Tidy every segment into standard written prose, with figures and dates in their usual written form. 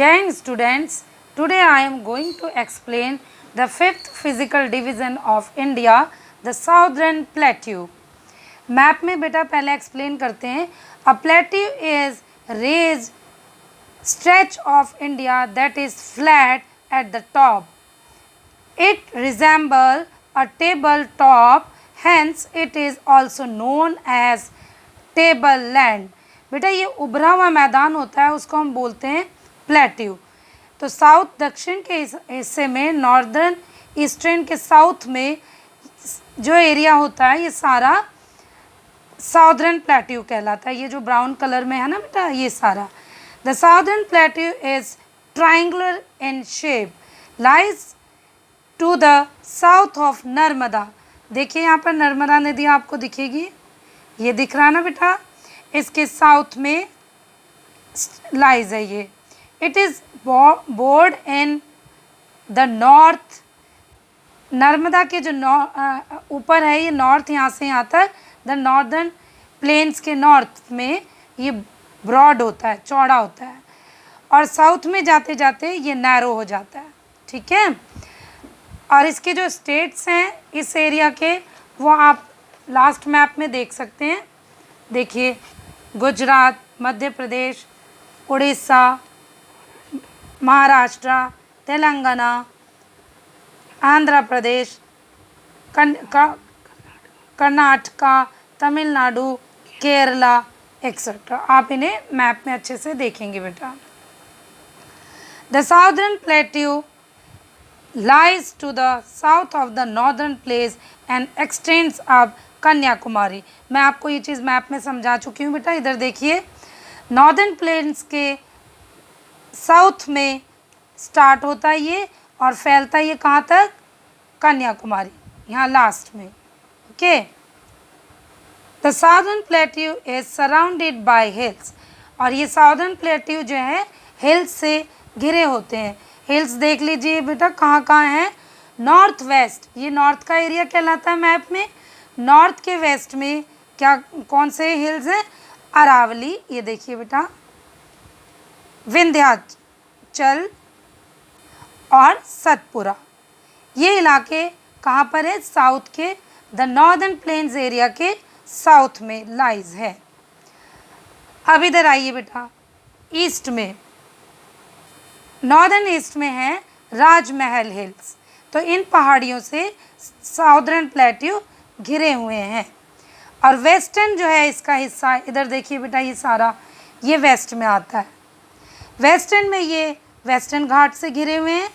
Jain students, today I am going to explain the fifth physical division of India, the Southern Plateau. Map में बेटा पहले explain करते हैं. A plateau is raised stretch of India that is flat at the top. It resembles a table top, hence it is also known as tableland. बेटा ये उभरा हुआ मैदान होता है, उसको हम बोलते हैं प्लेट्यू. तो साउथ दक्षिण के हिस्से में, नॉर्दर्न ईस्टर्न के साउथ में जो एरिया होता है ये सारा साउदर्न प्लेट्यू कहलाता है. ये जो ब्राउन कलर में है ना बेटा, ये सारा. The southern plateau is triangular in shape, lies to the south of Narmada. देखिए यहाँ पर नर्मदा नदी आपको दिखेगी, ये दिख रहा है ना बेटा, इसके साउथ में लाइज है ये. It is board in the north. Narmada के जो ऊपर है ये नॉर्थ, यहाँ से यहाँ तक द नॉर्दर्न प्लेन्स के नॉर्थ में ये ब्रॉड होता है, चौड़ा होता है, और साउथ में जाते जाते ये नैरो हो जाता है. ठीक है. और इसके जो स्टेट्स हैं इस एरिया के, वो आप लास्ट मैप में देख सकते हैं. देखिए, गुजरात, मध्य प्रदेश, उड़ीसा, महाराष्ट्र, तेलंगाना, आंध्र प्रदेश, कर्नाटका, तमिलनाडु, केरला एक्सेट्रा. आप इन्हें मैप में अच्छे से देखेंगे बेटा. The southern plateau lies to the south of the northern plains and extends up Kanyakumari. मैं आपको ये चीज़ मैप में समझा चुकी हूँ बेटा. इधर देखिए, नॉर्दर्न प्लेन्स के साउथ में स्टार्ट होता है ये और फैलता है ये कहाँ तक, कन्याकुमारी, यहाँ लास्ट में. Okay. The southern plateau is surrounded bye hills. और ये साउदर्न प्लेट्यू जो है हिल्स से घिरे होते हैं. हिल्स देख लीजिए बेटा कहाँ कहाँ हैं. नॉर्थ वेस्ट, ये नॉर्थ का एरिया कहलाता है मैप में. नॉर्थ के वेस्ट में क्या कौन से हिल्स हैं, अरावली, ये देखिए बेटा, विंध्याचल और सतपुरा. ये इलाके कहाँ पर है, साउथ के द नॉर्दर्न प्लेन्स एरिया के साउथ में लाइज है. अब इधर आइए बेटा, ईस्ट में, नॉर्दर्न ईस्ट में है राजमहल हिल्स. तो इन पहाड़ियों से साउदर्न प्लेट्यू घिरे हुए हैं. और वेस्टर्न जो है इसका हिस्सा, इधर देखिए बेटा, ये सारा ये वेस्ट में आता है. वेस्टर्न में ये वेस्टर्न घाट से घिरे हुए हैं,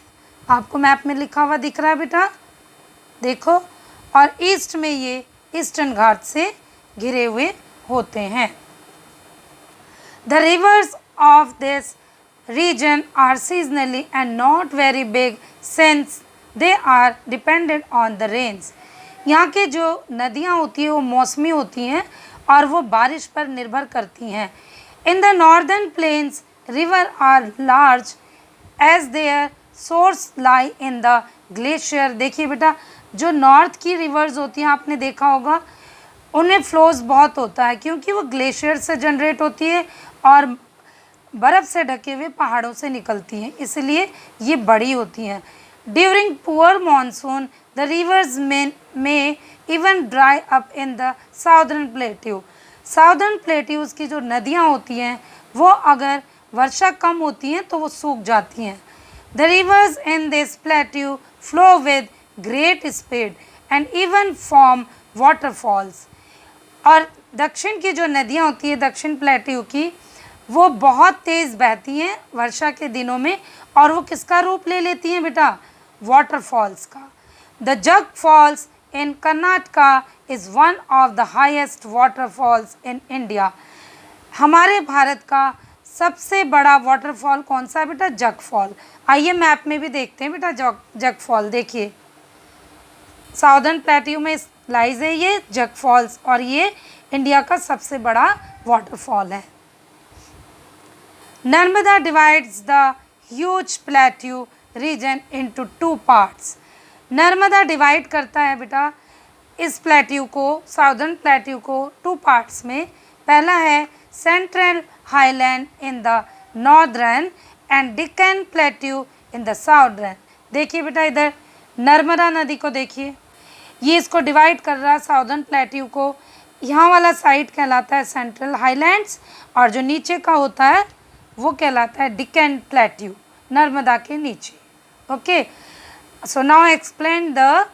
आपको मैप में लिखा हुआ दिख रहा है बेटा, देखो. और ईस्ट में ये ईस्टर्न घाट से घिरे हुए होते हैं. The reverse of this region are seasonally and not very big since they are dependent on the rains. यहाँ के जो नदियाँ होती हैं वो मौसमी होती हैं और वो बारिश पर निर्भर करती हैं. In the northern plains, river are large as their source lie in the glacier. देखिए बेटा, जो नॉर्थ की रिवर्स होती हैं आपने देखा होगा, उन्हें फ्लोज बहुत होता है क्योंकि वो ग्लेशियर से जनरेट होती है और बर्फ़ से ढके हुए पहाड़ों से निकलती हैं, इसलिए ये बड़ी होती हैं. During poor monsoon the rivers में even dry up in the southern plateau. Southern plateaus की जो नदियाँ होती हैं वो अगर वर्षा कम होती हैं तो वो सूख जाती हैं. The reverse in this plateau flow with great speed and even form waterfalls. और दक्षिण की जो नदियाँ होती हैं दक्षिण प्लेट्यू की, वो बहुत तेज़ बहती हैं वर्षा के दिनों में, और वो किसका रूप ले लेती हैं बेटा, वाटरफॉल्स का. The jug falls in Karnataka is one of the highest waterfalls in India. हमारे भारत का सबसे बड़ा वाटरफॉल कौन सा है बेटा, जग फॉल. आइए मैप में भी देखते हैं बेटा जग फॉल. देखिए, साउदर्न प्लेट्यू में लाइज है ये जग फॉल्स, और ये इंडिया का सबसे बड़ा वाटरफॉल है. Narmada divides the huge plateau region into two parts. Narmada divide करता है बेटा इस प्लेट्यू को, साउदर्न प्लेट्यू को, टू पार्ट्स में. पहला है central highland in the northern and Deccan Plateau in the southern। देखिए बेटा इधर नर्मदा नदी को देखिए, ये इसको डिवाइड कर रहा है साउदर्न प्लेट्यू को। यहाँ वाला साइड कहलाता है सेंट्रल हाईलैंड्स और जो नीचे का होता है वो कहलाता है डिकन प्लेट्यू, नर्मदा के नीचे। Okay, so now explain the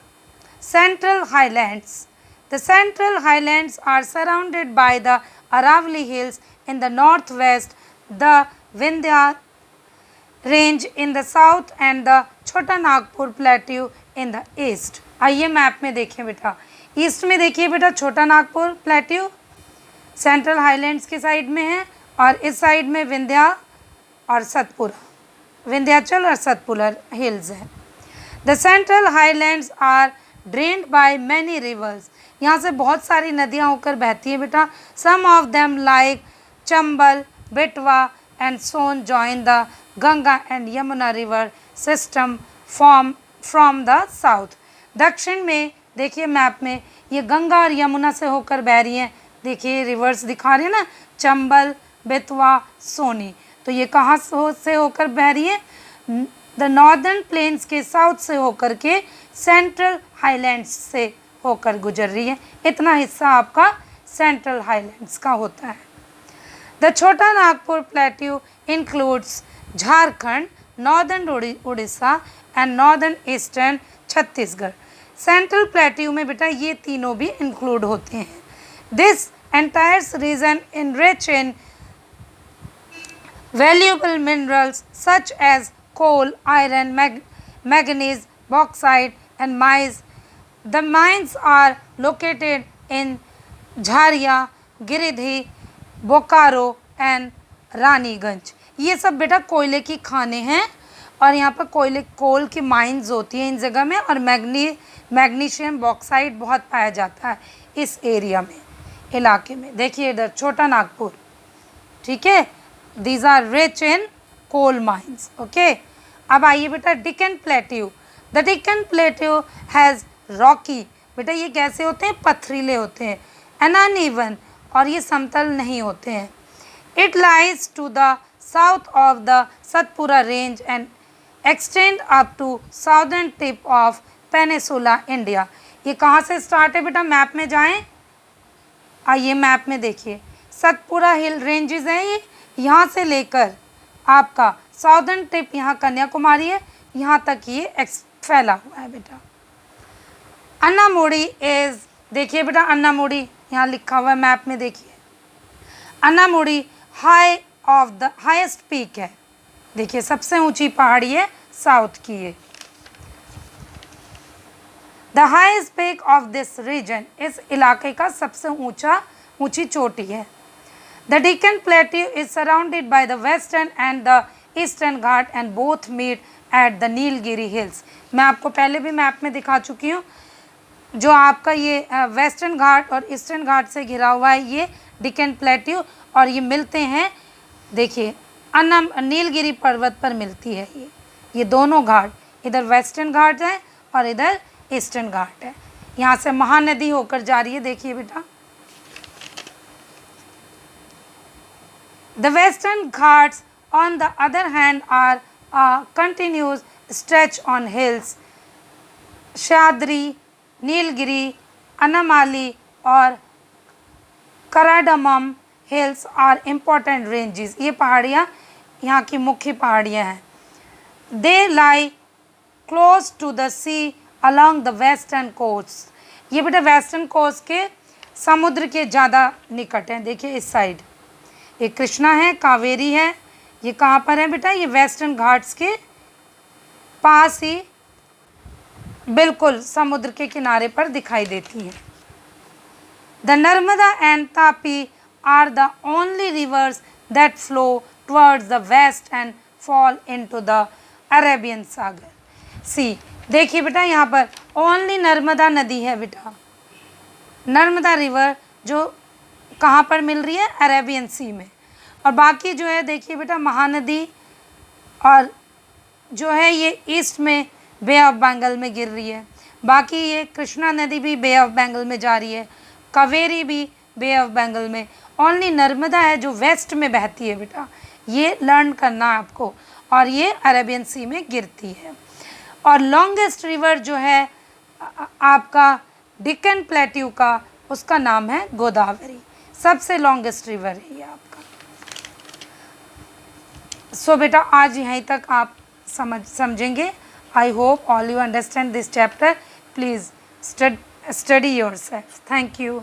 central highlands. The central highlands are surrounded by the Aravalli hills in the northwest, the Vindhya range in the south and the छोटा Nagpur plateau in the east। आइए map में देखिए बेटा, east में देखिए बेटा छोटा Nagpur plateau central highlands के साइड में है और इस साइड में विंध्या और सतपुरा, विंध्याचल और सतपुरा हिल्स है। The central highlands are drained by many rivers. यहाँ से बहुत सारी नदियाँ होकर बहती हैं बेटा। Some of them like Chambal, Betwa and Son join the Ganga and Yamuna river system from the south। दक्षिण में देखिए मैप में ये गंगा और यमुना से होकर बह रही हैं। देखिए रिवर्स दिखा रहे हैं ना, चंबल, बेतवा, सोनी। तो ये कहाँ से होकर बह रही है? द नॉर्दर्न प्लेन्स के साउथ से होकर के सेंट्रल हाईलैंड्स से होकर गुजर रही है। इतना हिस्सा आपका सेंट्रल हाईलैंड्स का होता है। The Chota Nagpur Plateau includes Jharkhand, northern Odisha and northern eastern Chhattisgarh. Central plateau में बेटा ये तीनों भी इंक्लूड होते हैं। This entire region enrich in valuable minerals such as coal, iron, manganese, bauxite and maize। The mines are located in Jharia, Giridih, Bokaro and Raniganj. ये सब बेटा कोयले की खाने हैं और यहाँ पर कोल की माइंस होती हैं इन जगह में, और मैग्नीशियम बॉक्साइट बहुत पाया जाता है इस एरिया में, इलाके में। देखिए इधर छोटा नागपुर, ठीक है, these are rich in coal mines. Okay, अब आइए बेटा Deccan plateau. The Deccan plateau has rocky. बेटा ये कैसे होते हैं? पथरीले होते हैं, अनइवन, और ये समतल नहीं होते हैं। It lies to the south of the Satpura range and extend up to southern tip of peninsula India. ये कहाँ से स्टार्ट है बेटा? मैप में जाएं, आइए मैप में देखिए, सतपुरा हिल रेंजेस हैं ये, यहाँ से लेकर आपका साउदर्न टिप यहाँ कन्याकुमारी है, यहाँ तक ये फैला हुआ है बेटा। अन्नामुडी इज, देखिए बेटा अन्नामुडी यहाँ लिखा हुआ है मैप में, देखिए Anamudi high of the highest peak है। देखिए सबसे ऊंची पहाड़ी है साउथ की है। The highest peak of this region, इस इलाके का सबसे ऊंची चोटी है। The Deccan plateau is surrounded by the western and the eastern Ghat and both meet at the Nilgiri hills. मैं आपको पहले भी मैप में दिखा चुकी हूँ। जो आपका ये वेस्टर्न घाट और ईस्टर्न घाट से घिरा हुआ है ये डिकन प्लेट्यू, और ये मिलते हैं, देखिए नीलगिरी पर्वत पर मिलती है ये दोनों घाट। इधर वेस्टर्न घाट है और इधर ईस्टर्न घाट है। यहाँ से महानदी होकर जा रही है, देखिए बेटा। The Western Ghats on the other hand are continuous stretch on hills. Sahyadri, Nilgiri, Anamalai और Cardamom Hills are important ranges. ये पहाड़ियाँ यहाँ की मुख्य पहाड़ियाँ हैं। They lie close to the sea along the western coast. ये बेटा वेस्टर्न कोस्ट के समुद्र के ज़्यादा निकट हैं। देखिए इस साइड ये कृष्णा है, कावेरी है, ये कहाँ पर है बेटा? ये वेस्टर्न घाट्स के पास ही बिल्कुल समुद्र के किनारे पर दिखाई देती है। The Narmada and Tapi are the only rivers that flow towards the west and fall into the Arabian sagar sea. देखिए बेटा यहाँ पर ओनली नर्मदा नदी है बेटा, नर्मदा रिवर जो कहाँ पर मिल रही है? अरेबियन सी में। और बाकी जो है देखिए बेटा महानदी और जो है ये ईस्ट में बे ऑफ बंगाल में गिर रही है। बाकी ये कृष्णा नदी भी बे ऑफ बंगाल में जा रही है, कावेरी भी बे ऑफ बंगाल में। ओनली नर्मदा है जो वेस्ट में बहती है बेटा, ये लर्न करना है आपको। और ये अरेबियन सी में गिरती है। और लॉन्गेस्ट रिवर जो है आपका डिक्कन प्लेट्यू का, उसका नाम है गोदावरी, सबसे लॉन्गेस्ट रिवर है ये आपका। सो बेटा आज यहीं तक आप समझेंगे। I hope all you understand this chapter. Please study yourself. Thank you.